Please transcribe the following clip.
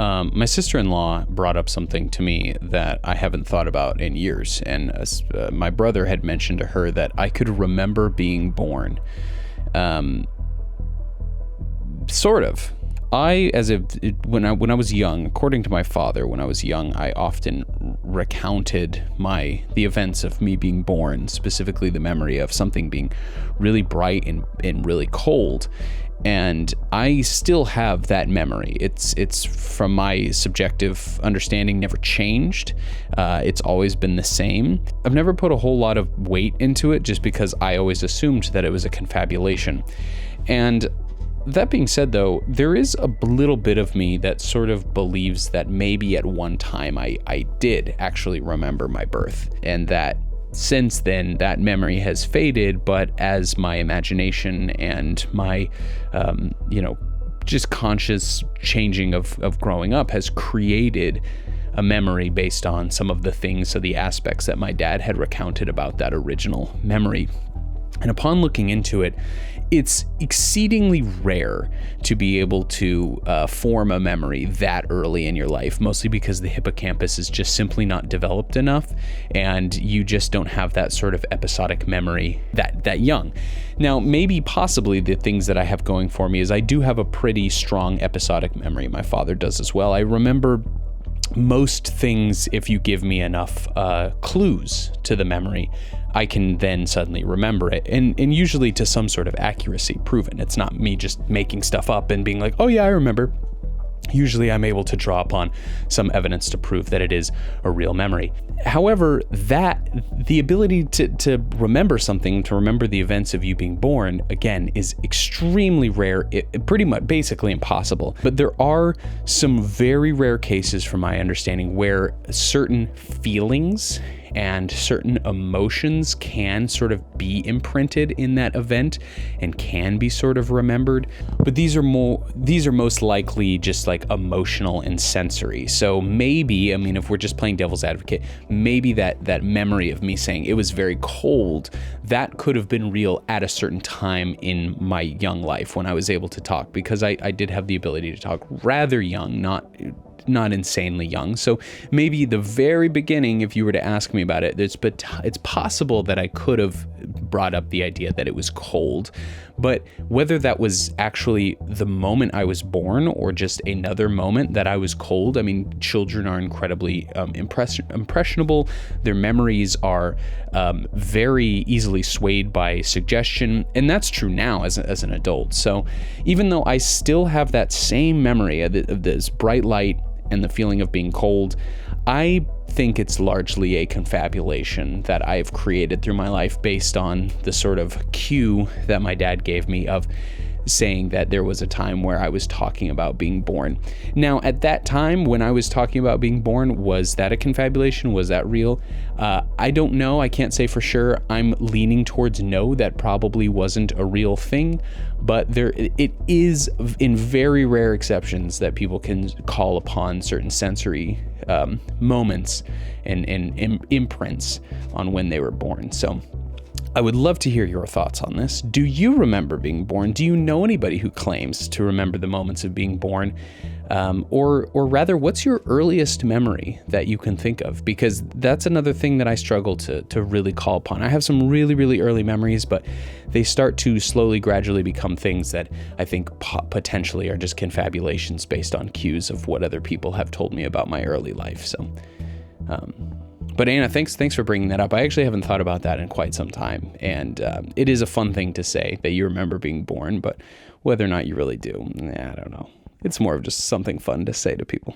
My sister-in-law brought up something to me that I haven't thought about in years, and my brother had mentioned to her that I could remember being born. Sort of. When I was young, according to my father, when I was young, I often recounted the events of me being born, specifically the memory of something being really bright and really cold. And I still have that memory. It's from my subjective understanding never changed. It's always been the same. I've never put a whole lot of weight into it just because I always assumed that it was a confabulation. And that being said, though, there is a little bit of me that sort of believes that maybe at one time I did actually remember my birth, and that since then that memory has faded, but as my imagination and my, just conscious changing of growing up has created a memory based on some of the things, so the aspects that my dad had recounted about that original memory. And upon looking into it, it's exceedingly rare to be able to form a memory that early in your life, mostly because the hippocampus is just simply not developed enough, and you just don't have that sort of episodic memory that young. Now, maybe possibly the things that I have going for me is I do have a pretty strong episodic memory. My father does as well. I remember most things if you give me enough clues to the memory. I can then suddenly remember it, and usually to some sort of accuracy proven. It's not me just making stuff up and being like, oh yeah, I remember. Usually I'm able to draw upon some evidence to prove that it is a real memory. However, the ability to remember something, to remember the events of you being born, again, is extremely rare, pretty much basically impossible. But there are some very rare cases, from my understanding, where certain feelings and certain emotions can sort of be imprinted in that event and can be sort of remembered. But these are most likely just like emotional and sensory. So maybe, if we're just playing devil's advocate, maybe that memory of me saying it was very cold, that could have been real at a certain time in my young life when I was able to talk, because I did have the ability to talk rather young, not insanely young. So maybe the very beginning, if you were to ask me about it, it's possible that I could have brought up the idea that it was cold. But whether that was actually the moment I was born or just another moment that I was cold, children are incredibly impressionable. Their memories are very easily swayed by suggestion, and that's true now as an adult. So even though I still have that same memory of this bright light and the feeling of being cold, I think it's largely a confabulation that I've created through my life based on the sort of cue that my dad gave me of saying that there was a time where I was talking about being born. Now, at that time when I was talking about being born, was that a confabulation? Was that real? I don't know. I can't say for sure. I'm leaning towards no, that probably wasn't a real thing, but it is in very rare exceptions that people can call upon certain sensory moments and imprints on when they were born. So I would love to hear your thoughts on this. Do you remember being born? Do you know anybody who claims to remember the moments of being born? Or rather, what's your earliest memory that you can think of? Because that's another thing that I struggle to really call upon. I have some really, really early memories, but they start to slowly, gradually become things that I think potentially are just confabulations based on cues of what other people have told me about my early life. So, but Anna, thanks for bringing that up. I actually haven't thought about that in quite some time, and it is a fun thing to say that you remember being born, but whether or not you really do, I don't know. It's more of just something fun to say to people.